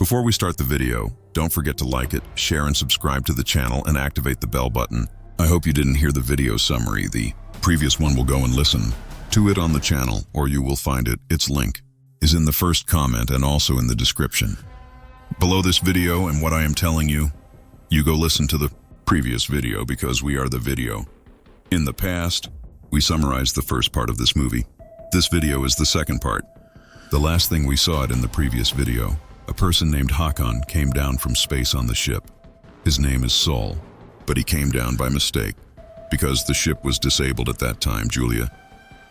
Before we start the video, don't forget to like it, share and subscribe to the channel and activate the bell button. I hope you didn't hear the video summary. The previous one will go and listen to it on the channel, or you will find it. Its link is in the first comment and also in the description below this video. And what I am telling you, you go listen to the previous video because we are the video. In the past, we summarized the first part of this movie. This video is the second part. The last thing we saw it in the previous video, a person named Hakan came down from space on the ship. His name is Sol, but he came down by mistake because the ship was disabled at that time. Julia,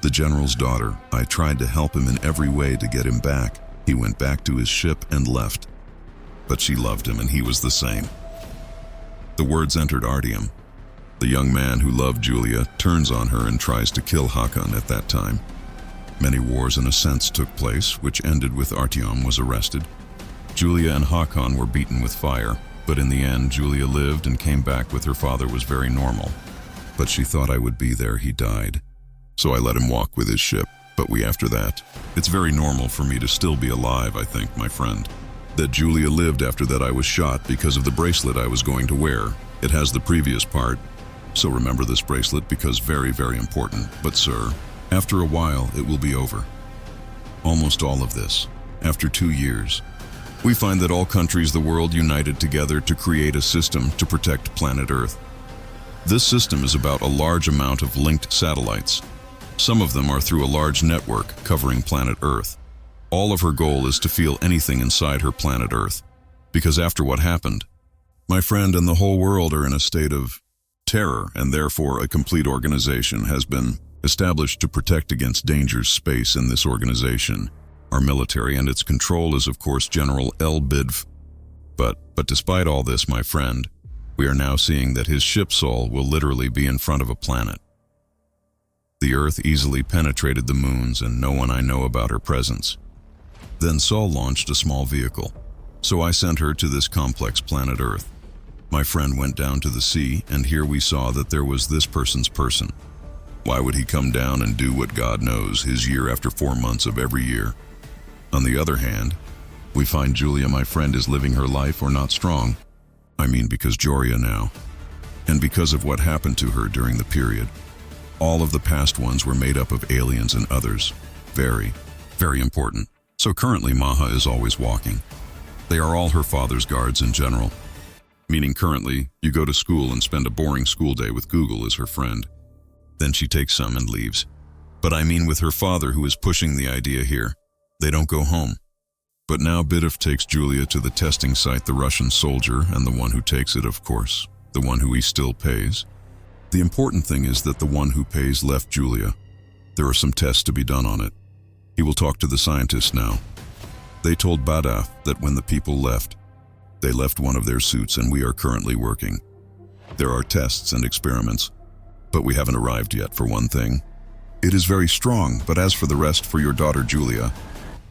the general's daughter, I tried to help him in every way to get him back. He went back to his ship and left, but she loved him and he was the same. The words entered Artyom. The young man who loved Julia turns on her and tries to kill Hakan at that time. Many wars in a sense took place, which ended with Artyom was arrested. Julia and Hakan were beaten with fire, but in the end, Julia lived and came back with her father was very normal. But she thought I would be there. He died. So I let him walk with his ship. But after that, it's very normal for me to still be alive, I think, my friend. That Julia lived after that I was shot because of the bracelet I was going to wear. It has the previous part. So remember this bracelet because very, very important. But sir, after a while, it will be over. Almost all of this. After 2 years, we find that all countries the world united together to create a system to protect planet Earth. This system is about a large amount of linked satellites. Some of them are through a large network covering planet Earth. All of her goal is to feel anything inside her planet Earth. Because after what happened, my friend and the whole world are in a state of terror, and therefore a complete organization has been established to protect against dangers. Space in this organization, our military and its control is of course General L-Bidv. But despite all this, my friend, we are now seeing that his ship Sol will literally be in front of a planet. The Earth easily penetrated the moons and no one I know about her presence. Then Sol launched a small vehicle, so I sent her to this complex planet Earth. My friend went down to the sea, and here we saw that there was this person's person. Why would he come down and do what God knows his year after 4 months of every year? On the other hand, we find Julia, my friend, is living her life or not strong. I mean because Joria now. And because of what happened to her during the period. All of the past ones were made up of aliens and others. Very, very important. So currently Maha is always walking. They are all her father's guards in general. Meaning currently, you go to school and spend a boring school day with Google as her friend. Then she takes some and leaves. But I mean with her father who is pushing the idea here. They don't go home. But now Bidov takes Julia to the testing site, the Russian soldier, and the one who takes it, of course, the one who he still pays. The important thing is that the one who pays left Julia. There are some tests to be done on it. He will talk to the scientists now. They told Badaf that when the people left, they left one of their suits and we are currently working. There are tests and experiments, but we haven't arrived yet for one thing. It is very strong, but as for the rest, for your daughter Julia,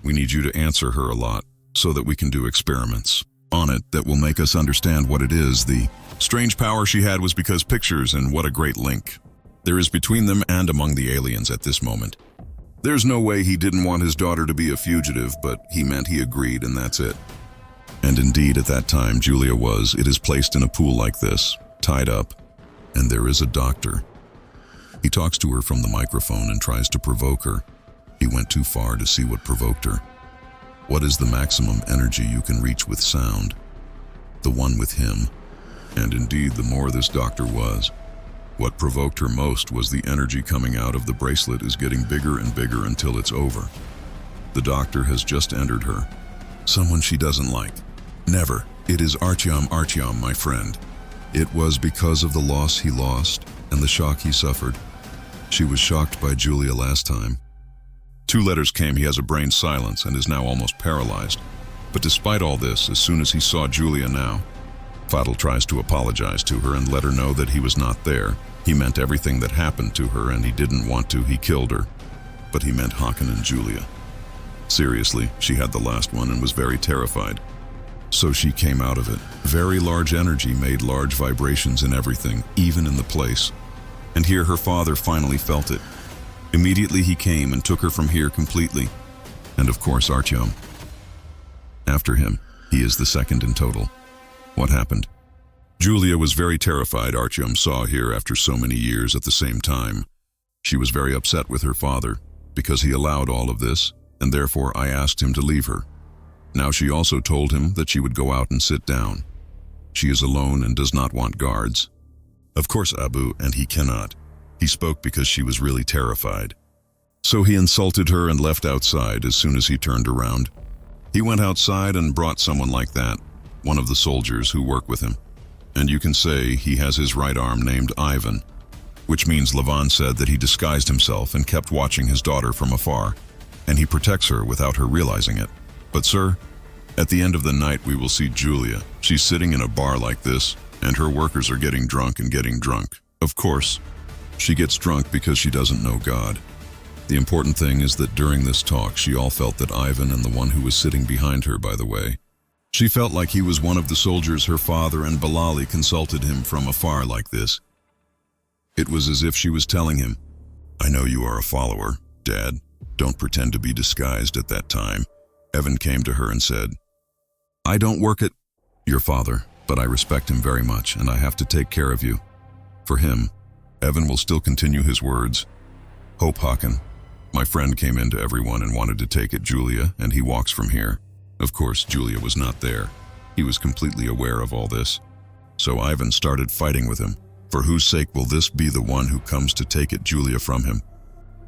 we need you to answer her a lot so that we can do experiments on it that will make us understand what it is. The strange power she had was because pictures, and what a great link there is between them and among the aliens at this moment. There's no way he didn't want his daughter to be a fugitive, but he meant he agreed and that's it. And indeed, at that time, Julia was. It is placed in a pool like this, tied up, and there is a doctor. He talks to her from the microphone and tries to provoke her. He went too far to see what provoked her. What is the maximum energy you can reach with sound? The one with him. And indeed, the more this doctor was. What provoked her most was the energy coming out of the bracelet is getting bigger and bigger until it's over. The doctor has just entered her. Someone she doesn't like. Never. It is Artyom, my friend. It was because of the loss he lost and the shock he suffered. She was shocked by Julia last time. 2 letters came, he has a brain silence and is now almost paralyzed. But despite all this, as soon as he saw Julia now, Fadl tries to apologize to her and let her know that he was not there. He meant everything that happened to her and he didn't want to, he killed her. But he meant Hakan and Julia. Seriously, she had the last one and was very terrified. So she came out of it. Very large energy made large vibrations in everything, even in the place. And here her father finally felt it. Immediately he came and took her from here completely. And of course Artyom. After him, He is the second in total. What happened? Julia was very terrified Artyom saw here after so many years at the same time. She was very upset with her father because he allowed all of this, and therefore I asked him to leave her. Now she also told him that she would go out and sit down. She is alone and does not want guards. Of course Abu, and he cannot. He spoke because she was really terrified. So he insulted her and left outside as soon as he turned around. He went outside and brought someone like that, one of the soldiers who work with him. And you can say he has his right arm named Ivan, which means Levan said that he disguised himself and kept watching his daughter from afar, and he protects her without her realizing it. But sir, at the end of the night we will see Julia. She's sitting in a bar like this, and her workers are getting drunk and getting drunk. Of course, she gets drunk because she doesn't know God. The important thing is that during this talk she all felt that Ivan and the one who was sitting behind her, by the way, she felt like he was one of the soldiers her father and Bilali consulted him from afar like this. It was as if she was telling him, I know you are a follower, Dad. Don't pretend to be disguised at that time. Evan came to her and said, I don't work at your father, but I respect him very much and I have to take care of you. For him, Evan will still continue his words. Hope Hakan, my friend came in to everyone and wanted to take it Julia, and he walks from here. Of course, Julia was not there. He was completely aware of all this. So Ivan started fighting with him. For whose sake will this be the one who comes to take it Julia from him?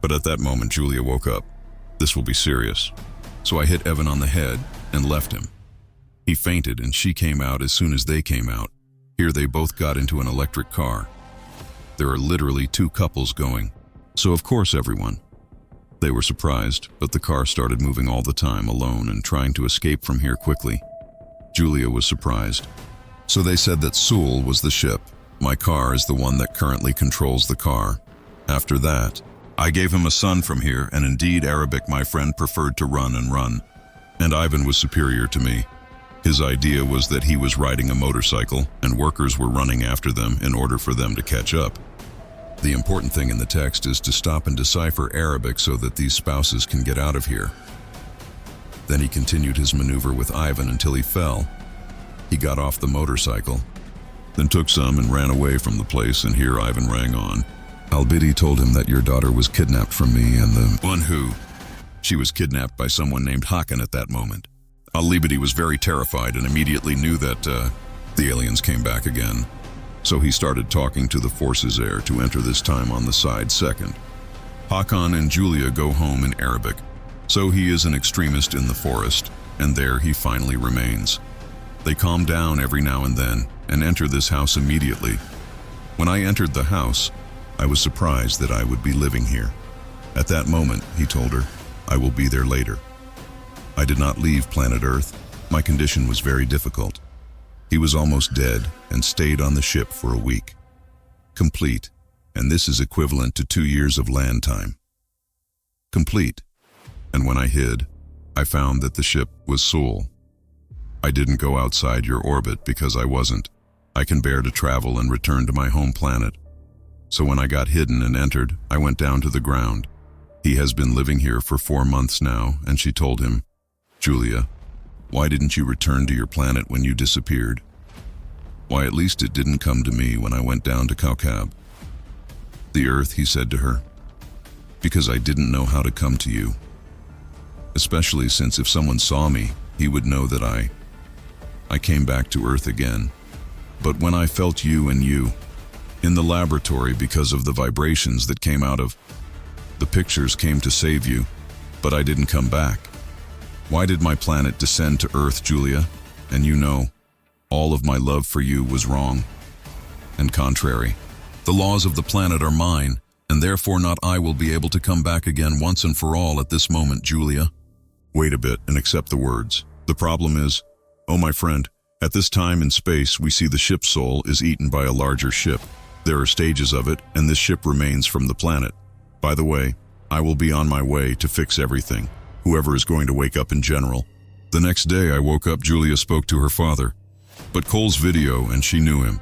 But at that moment, Julia woke up. This will be serious. So I hit Evan on the head and left him. He fainted and she came out as soon as they came out. Here they both got into an electric car. There are literally two couples going. So of course everyone. They were surprised, but the car started moving all the time alone and trying to escape from here quickly. Julia was surprised. So they said that Sul was the ship. My car is the one that currently controls the car. After that, I gave him a son from here, and indeed Arabic my friend preferred to run and run. And Ivan was superior to me. His idea was that he was riding a motorcycle and workers were running after them in order for them to catch up. The important thing in the text is to stop and decipher Arabic so that these spouses can get out of here. Then he continued his maneuver with Ivan until he fell. He got off the motorcycle, then took some and ran away from the place, and here Ivan rang on. Albidi told him that your daughter was kidnapped from me and the one who? She was kidnapped by someone named Hakan at that moment. Al-Libidi was very terrified and immediately knew that the aliens came back again. So he started talking to the forces air to enter this time on the side second. Hakan and Julia go home in Arabic. So he is an extremist in the forest, and there he finally remains. They calm down every now and then and enter this house immediately. When I entered the house, I was surprised that I would be living here. At that moment, he told her, I will be there later. I did not leave planet Earth. My condition was very difficult. He was almost dead and stayed on the ship for a week. Complete, and this is equivalent to 2 years of land time. Complete. And when I hid, I found that the ship was Sul. I didn't go outside your orbit because I wasn't. I can bear to travel and return to my home planet. So when I got hidden and entered, I went down to the ground. He has been living here for 4 months now, and she told him, Julia, why didn't you return to your planet when you disappeared? Why, at least it didn't come to me when I went down to Kaukab. The Earth, he said to her, because I didn't know how to come to you. Especially since if someone saw me, he would know that I came back to Earth again. But when I felt you and you, in the laboratory because of the vibrations that came out of, the pictures came to save you, but I didn't come back. Why did my planet descend to Earth, Julia? And you know, all of my love for you was wrong and contrary. The laws of the planet are mine, and therefore not I will be able to come back again once and for all at this moment, Julia. Wait a bit and accept the words. The problem is, oh my friend, at this time in space we see the ship's soul is eaten by a larger ship. There are stages of it, and this ship remains from the planet. By the way, I will be on my way to fix everything, whoever is going to wake up in general. The next day I woke up, Julia spoke to her father. But Cole's video, and she knew him.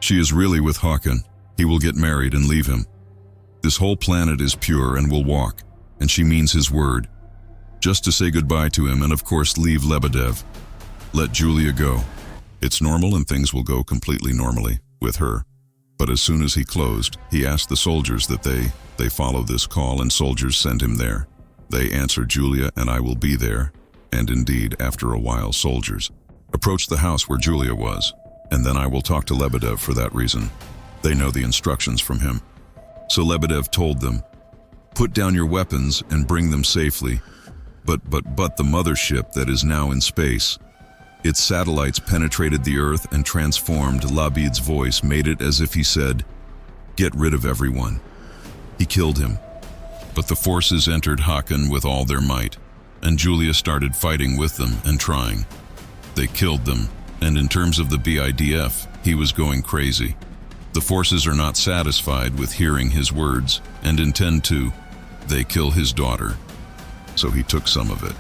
She is really with Hakan. He will get married and leave him. This whole planet is pure and will walk, and she means his word. Just to say goodbye to him and of course leave Lebedev. Let Julia go. It's normal and things will go completely normally with her. But as soon as he closed, he asked the soldiers that they follow this call, and soldiers send him there. They answer Julia and I will be there. And indeed, after a while, soldiers approached the house where Julia was. And then I will talk to Lebedev for that reason. They know the instructions from him. So Lebedev told them, put down your weapons and bring them safely. But the mothership that is now in space. Its satellites penetrated the earth and transformed. Labid's voice made it as if he said, get rid of everyone. He killed him. But the forces entered Hakan with all their might, and Julia started fighting with them and trying. They killed them, and in terms of the BIDF, he was going crazy. The forces are not satisfied with hearing his words and intend to. They kill his daughter. So he took some of it,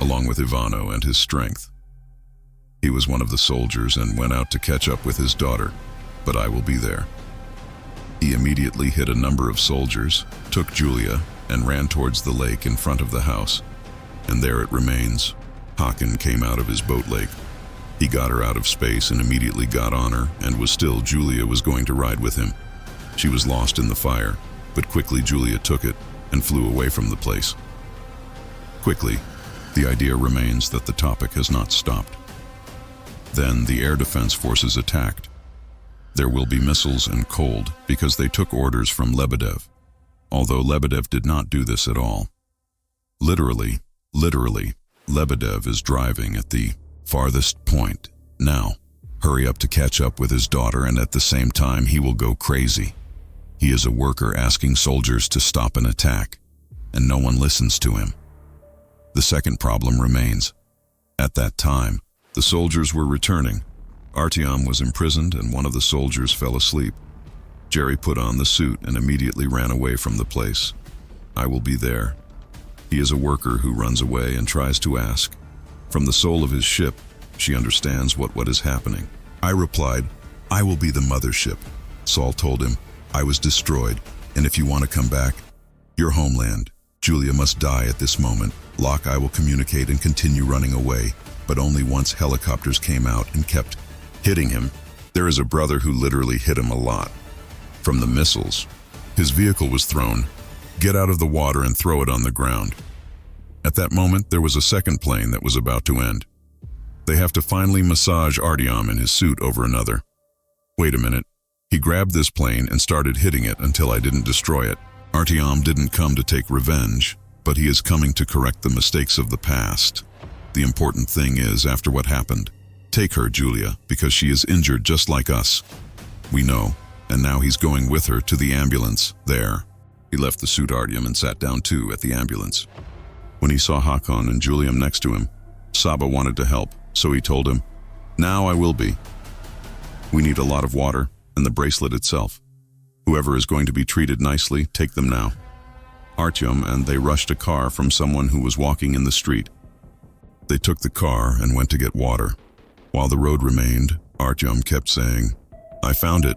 along with Ivano and his strength. He was one of the soldiers and went out to catch up with his daughter, but I will be there. He immediately hit a number of soldiers, took Julia, and ran towards the lake in front of the house. And there it remains. Hakan came out of his boat lake. He got her out of space and immediately got on her, and Julia was going to ride with him. She was lost in the fire, but quickly Julia took it and flew away from the place. Quickly, the idea remains that the topic has not stopped. Then the air defense forces attacked. There will be missiles and cold because they took orders from Lebedev, although Lebedev did not do this at all. Literally, Lebedev is driving at the farthest point now. Hurry up to catch up with his daughter, and at the same time he will go crazy. He is a worker asking soldiers to stop an attack, and no one listens to him. The second problem remains. At that time, the soldiers were returning. Artyom was imprisoned and one of the soldiers fell asleep. Jerry put on the suit and immediately ran away from the place. I will be there. He is a worker who runs away and tries to ask. From the soul of his ship, she understands what is happening. I replied, I will be the mothership. Saul told him, I was destroyed, and if you want to come back, your homeland. Julia must die at this moment. Locke, I will communicate and continue running away, but only once helicopters came out and kept hitting him. There is a brother who literally hit him a lot. From the missiles, his vehicle was thrown. Get out of the water and throw it on the ground. At that moment, there was a second plane that was about to end. They have to finally massage Artyom in his suit over another. Wait a minute. He grabbed this plane and started hitting it until I didn't destroy it. Artyom didn't come to take revenge, but he is coming to correct the mistakes of the past. The important thing is, after what happened, take her, Julia, because she is injured just like us. We know, and now he's going with her to the ambulance there. He left the suit Artyom and sat down too at the ambulance. When he saw Hakan and Julium next to him, Saba wanted to help, so he told him, now I will be. We need a lot of water and the bracelet itself. Whoever is going to be treated nicely, take them now. Artyom and they rushed a car from someone who was walking in the street. They took the car and went to get water. While the road remained, Artyom kept saying, I found it.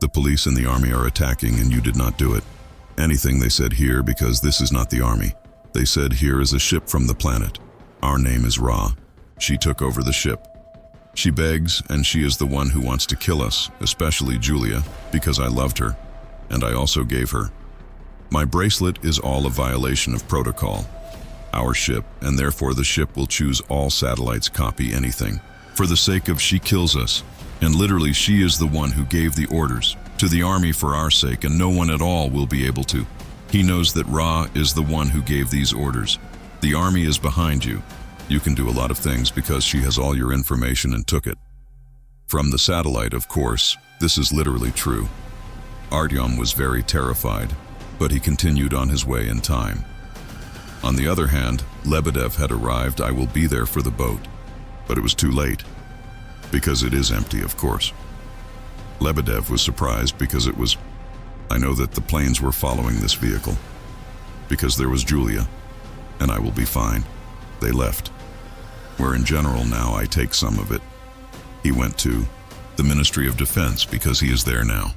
The police and the army are attacking and you did not do it. Anything they said here, because this is not the army. They said here is a ship from the planet. Our name is Ra. She took over the ship. She begs, and she is the one who wants to kill us, especially Julia, because I loved her, and I also gave her. My bracelet is all a violation of protocol. Our ship, and therefore the ship will choose all satellites copy anything. For the sake of she kills us, and literally she is the one who gave the orders to the army for our sake, and no one at all will be able to. He knows that Ra is the one who gave these orders. The army is behind you. You can do a lot of things because she has all your information and took it. From the satellite, of course, this is literally true. Artyom was very terrified, but he continued on his way in time. On the other hand, Lebedev had arrived. I will be there for the boat, but it was too late, because it is empty, of course. Lebedev was surprised because it was, I know that the planes were following this vehicle, because there was Julia, and I will be fine. They left. Where in general now I take some of it. He went to the Ministry of Defense because he is there now.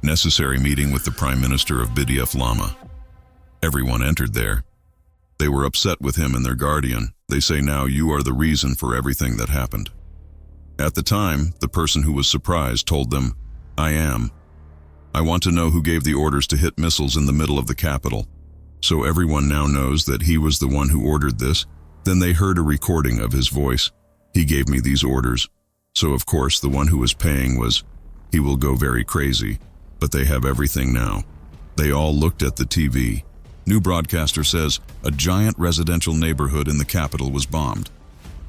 Necessary meeting with the Prime Minister of BDF Lama. Everyone entered there. They were upset with him and their guardian, They say now you are the reason for everything that happened. At the time, the person who was surprised told them, I am. I want to know who gave the orders to hit missiles in the middle of the capital. So everyone now knows that he was the one who ordered this. Then they heard a recording of his voice. He gave me these orders. So of course the one who was paying was, he will go very crazy. But they have everything now. They all looked at the TV. New broadcaster says, a giant residential neighborhood in the capital was bombed.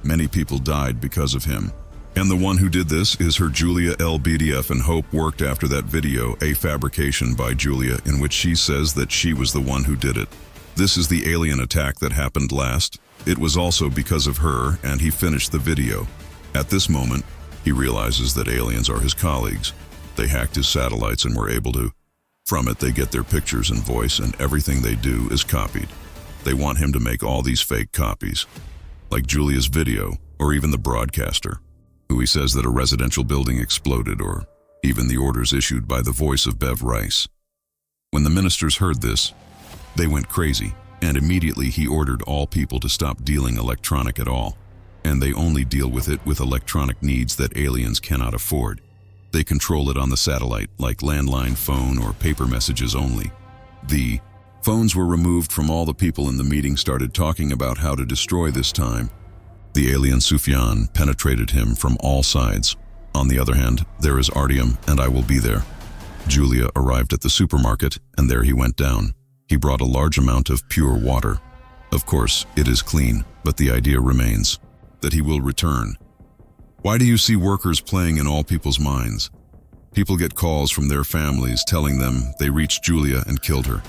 Many people died because of him. And the one who did this is her Julia L. BDF, and Hope worked after that video, a fabrication by Julia, in which she says that she was the one who did it. This is the alien attack that happened last. It was also because of her, and he finished the video. At this moment, he realizes that aliens are his colleagues. They hacked his satellites and were able to. From it, they get their pictures and voice, and everything they do is copied. They want him to make all these fake copies, like Julia's video, or even the broadcaster, who he says that a residential building exploded, or even the orders issued by the voice of Bev Rice. When the ministers heard this, they went crazy, and immediately he ordered all people to stop dealing electronic at all, and they only deal with it with electronic needs that aliens cannot afford. They control it on the satellite, like landline phone or paper messages only. The phones were removed from all the people in the meeting started talking about how to destroy this time. The alien Sufyan penetrated him from all sides. On the other hand, there is Artyom, and I will be there. Julia arrived at the supermarket, and there he went down. He brought a large amount of pure water. Of course, it is clean, but the idea remains that he will return. Why do you see workers playing in all people's minds? People get calls from their families telling them they reached Julia and killed her.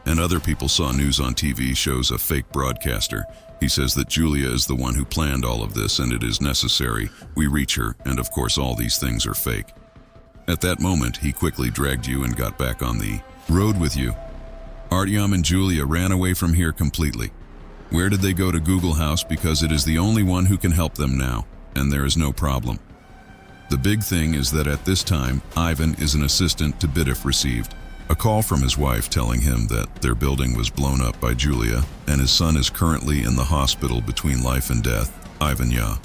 And other people saw news on TV shows a fake broadcaster. He says that Julia is the one who planned all of this and it is necessary. We reach her, and of course all these things are fake. At that moment, he quickly dragged you and got back on the road with you. Artyom and Julia ran away from here completely. Where did they go? To Google House, because it is the only one who can help them now, and there is no problem. The big thing is that at this time, Ivan is an assistant to Bidif received a call from his wife telling him that their building was blown up by Julia and his son is currently in the hospital between life and death. Ivan, yeah.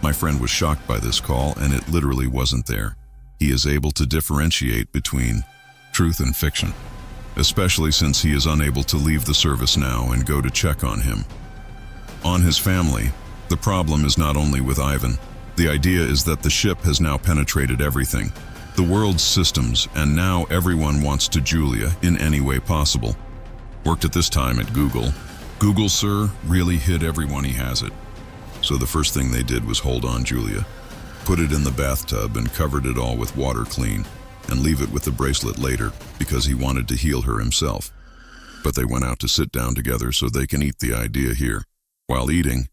My friend was shocked by this call and it literally wasn't there. He is able to differentiate between truth and fiction, especially since he is unable to leave the service now and go to check on him. On his family, the problem is not only with Ivan. The idea is that the ship has now penetrated everything, the world's systems, and now everyone wants to Julia in any way possible. Worked at this time at Google. Google, sir, really hit everyone he has it. So the first thing they did was hold on Julia, put it in the bathtub and covered it all with water clean, and leave it with the bracelet later because he wanted to heal her himself. But they went out to sit down together so they can eat the idea here. While eating,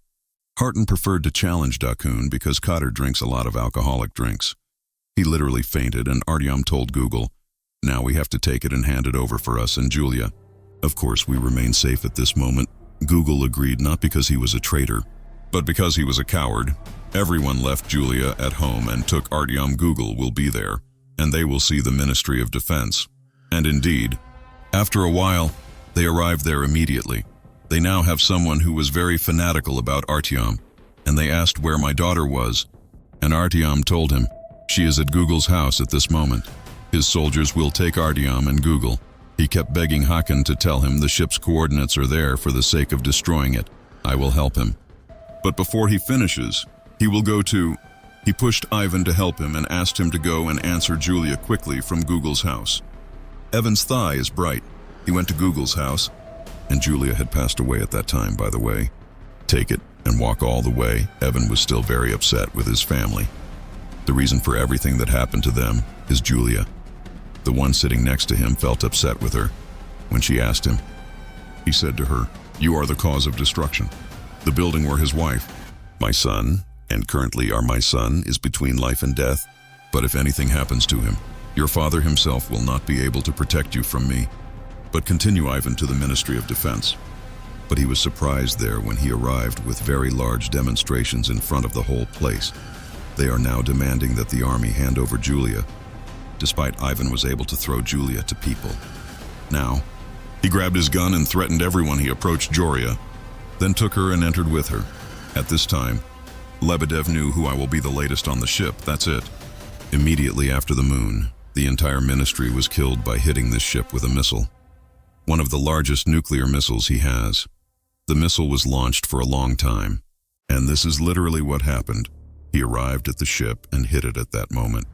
Harton preferred to challenge Dakun because Cotter drinks a lot of alcoholic drinks. He literally fainted and Artyom told Google, now we have to take it and hand it over for us and Julia. Of course, we remain safe at this moment. Google agreed not because he was a traitor, but because he was a coward. Everyone left Julia at home and took Artyom. Google will be there, and they will see the Ministry of Defense. And indeed, after a while, they arrived there immediately. They now have someone who was very fanatical about Artyom, and they asked where my daughter was, and Artyom told him, she is at Google's house at this moment. His soldiers will take Artyom and Google. He kept begging Hakan to tell him the ship's coordinates are there for the sake of destroying it. I will help him. But before he finishes, he will go to... He pushed Ivan to help him and asked him to go and answer Julia quickly from Google's house. Evan's thigh is bright. He went to Google's house, and Julia had passed away at that time, by the way. Take it and walk all the way. Evan was still very upset with his family. The reason for everything that happened to them is Julia. The one sitting next to him felt upset with her. When she asked him, he said to her, you are the cause of destruction. The building where his wife, my son, and currently my son, is between life and death. But if anything happens to him, your father himself will not be able to protect you from me. But continue Ivan to the Ministry of Defense. But he was surprised there when he arrived with very large demonstrations in front of the whole place. They are now demanding that the army hand over Julia, despite Ivan was able to throw Julia to people. Now, he grabbed his gun and threatened everyone he approached Joria, then took her and entered with her. At this time, Lebedev knew who I will be the latest on the ship, that's it. Immediately after the moon, the entire ministry was killed by hitting this ship with a missile. One of the largest nuclear missiles he has. The missile was launched for a long time, and this is literally what happened. He arrived at the ship and hit it at that moment.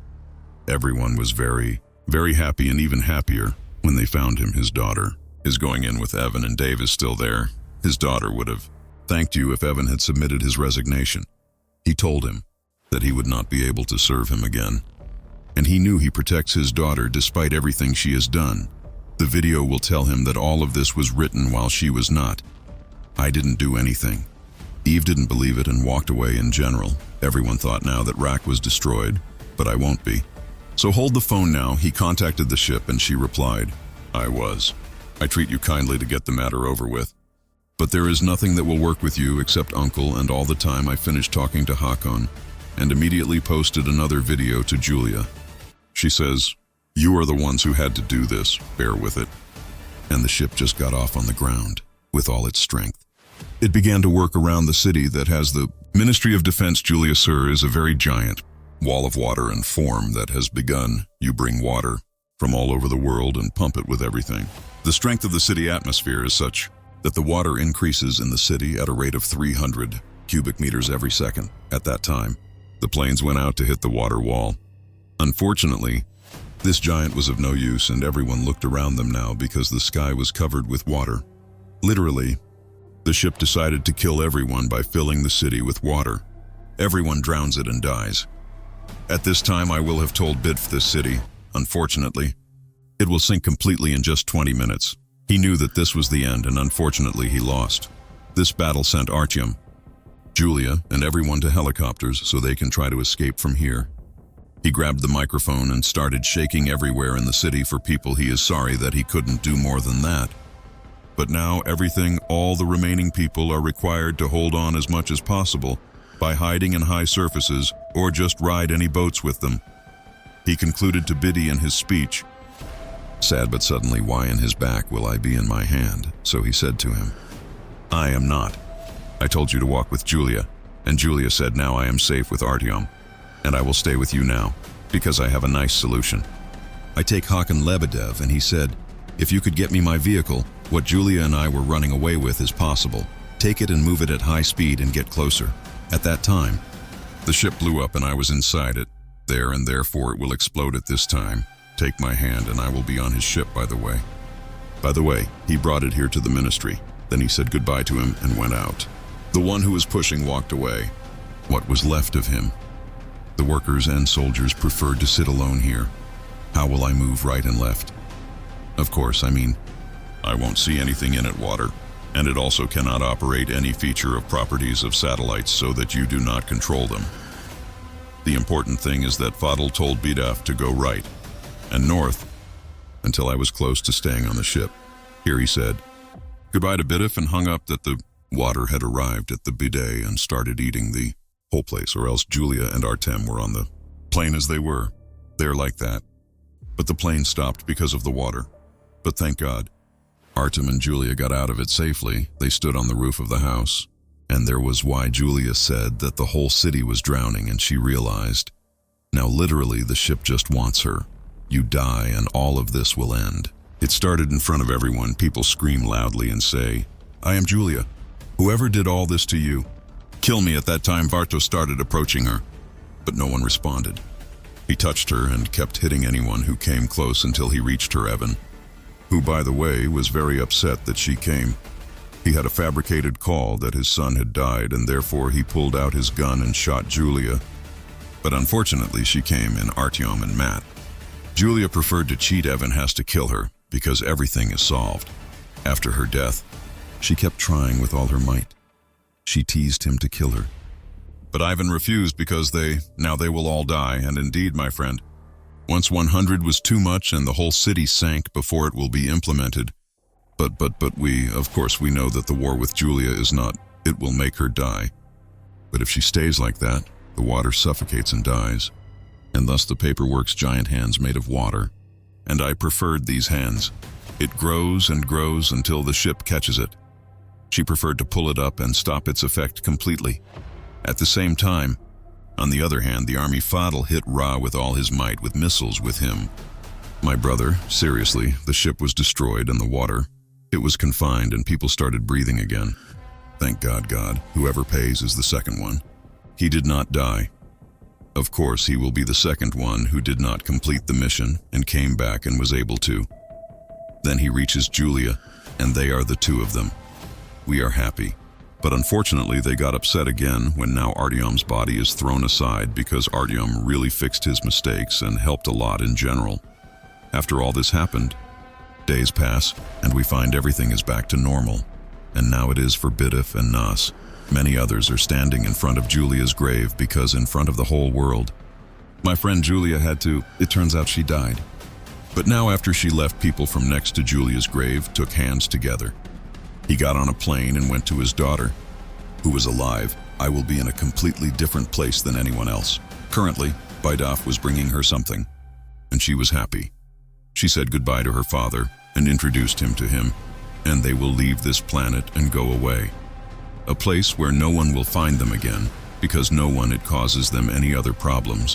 Everyone was very, very happy, and even happier when they found him. His daughter is going in with Evan, and Dave is still there. His daughter would have thanked you if Evan had submitted his resignation. He told him that he would not be able to serve him again. And he knew he protects his daughter despite everything she has done. The video will tell him that all of this was written while she was not. I didn't do anything. Eve didn't believe it and walked away in general. Everyone thought now that Rack was destroyed, but I won't be. So hold the phone now. He contacted the ship and she replied, I was. I treat you kindly to get the matter over with. But there is nothing that will work with you except Uncle, and all the time I finished talking to Hakon and immediately posted another video to Julia. She says, you are the ones who had to do this, bear with it. And the ship just got off on the ground with all its strength. It began to work around the city that has the Ministry of Defense. Julia, sir, is a very giant wall of water and form that has begun. You bring water from all over the world and pump it with everything. The strength of the city atmosphere is such that the water increases in the city at a rate of 300 cubic meters every second. At that time, the planes went out to hit the water wall. Unfortunately, this giant was of no use, and everyone looked around them now because the sky was covered with water. Literally, the ship decided to kill everyone by filling the city with water. Everyone drowns it and dies. At this time, I will have told Bidf this city. Unfortunately, it will sink completely in just 20 minutes. He knew that this was the end, and unfortunately he lost. This battle sent Artyom, Julia, and everyone to helicopters so they can try to escape from here. He grabbed the microphone and started shaking everywhere in the city for people. He is sorry that he couldn't do more than that. But now all the remaining people are required to hold on as much as possible by hiding in high surfaces or just ride any boats with them. He concluded to Biddy in his speech. Sad, but suddenly, why in his back will I be in my hand? So he said to him, I am not. I told you to walk with Julia, and Julia said now I am safe with Artyom, and I will stay with you now, because I have a nice solution. I take Hakon Lebedev, and he said, if you could get me my vehicle, what Julia and I were running away with is possible. Take it and move it at high speed and get closer. At that time, the ship blew up and I was inside it, there, and therefore it will explode at this time. Take my hand and I will be on his ship, by the way. By the way, he brought it here to the ministry. Then he said goodbye to him and went out. The one who was pushing walked away. What was left of him? The workers and soldiers preferred to sit alone here. How will I move right and left? Of course, I won't see anything in it water, and it also cannot operate any feature of properties of satellites so that you do not control them. The important thing is that Fadl told Bidaf to go right and north until I was close to staying on the ship. Here he said goodbye to Bidaf and hung up. That the water had arrived at the bidet and started eating the whole place, or else Julia and Artem were on the plane as they were. They're like that. But the plane stopped because of the water. But thank God, Artem and Julia got out of it safely. They stood on the roof of the house, and there was why Julia said that the whole city was drowning, and she realized, now literally the ship just wants her. You die and all of this will end. It started in front of everyone. People scream loudly and say, I am Julia. Whoever did all this to you, kill me. At that time, Varto started approaching her, but no one responded. He touched her and kept hitting anyone who came close until he reached her, Evan, who, by the way, was very upset that she came. He had a fabricated call that his son had died, and therefore he pulled out his gun and shot Julia. But unfortunately, she came in Artyom and Matt. Julia preferred to cheat. Evan has to kill her because everything is solved. After her death, she kept trying with all her might. She teased him to kill her. But Ivan refused because they will all die, and indeed, my friend, once 100 was too much and the whole city sank before it will be implemented. But we, of course, we know that the war with Julia is not, it will make her die. But if she stays like that, the water suffocates and dies. And thus the paperwork's giant hands made of water. And I preferred these hands. It grows and grows until the ship catches it. She preferred to pull it up and stop its effect completely. At the same time, on the other hand, the army Fadl hit Ra with all his might with missiles with him. My brother, seriously, the ship was destroyed and the water, it was confined and people started breathing again. Thank God, whoever pays is the second one. He did not die. Of course, he will be the second one who did not complete the mission and came back and was able to. Then he reaches Julia, and they are the two of them. We are happy. But unfortunately, they got upset again when now Artyom's body is thrown aside because Artyom really fixed his mistakes and helped a lot in general. After all this happened, days pass, and we find everything is back to normal. And now it is for Bidif and Nas. Many others are standing in front of Julia's grave because in front of the whole world. My friend Julia it turns out she died. But now after she left, people from next to Julia's grave took hands together. He got on a plane and went to his daughter, who was alive. I will be in a completely different place than anyone else. Currently, Bidaf was bringing her something, and she was happy. She said goodbye to her father and introduced him to him, and they will leave this planet and go away. A place where no one will find them again, because no one it causes them any other problems.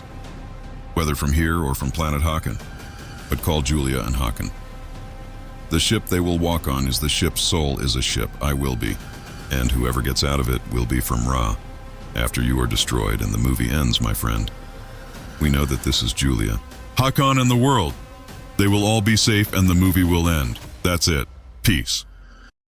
Whether from here or from planet Hakan, but call Julia and Hakan. The ship they will walk on is the ship's soul is a ship, I will be, and whoever gets out of it will be from Ra. After you are destroyed and the movie ends, my friend. We know that this is Julia. Hakan and the world. They will all be safe and the movie will end. That's it. Peace.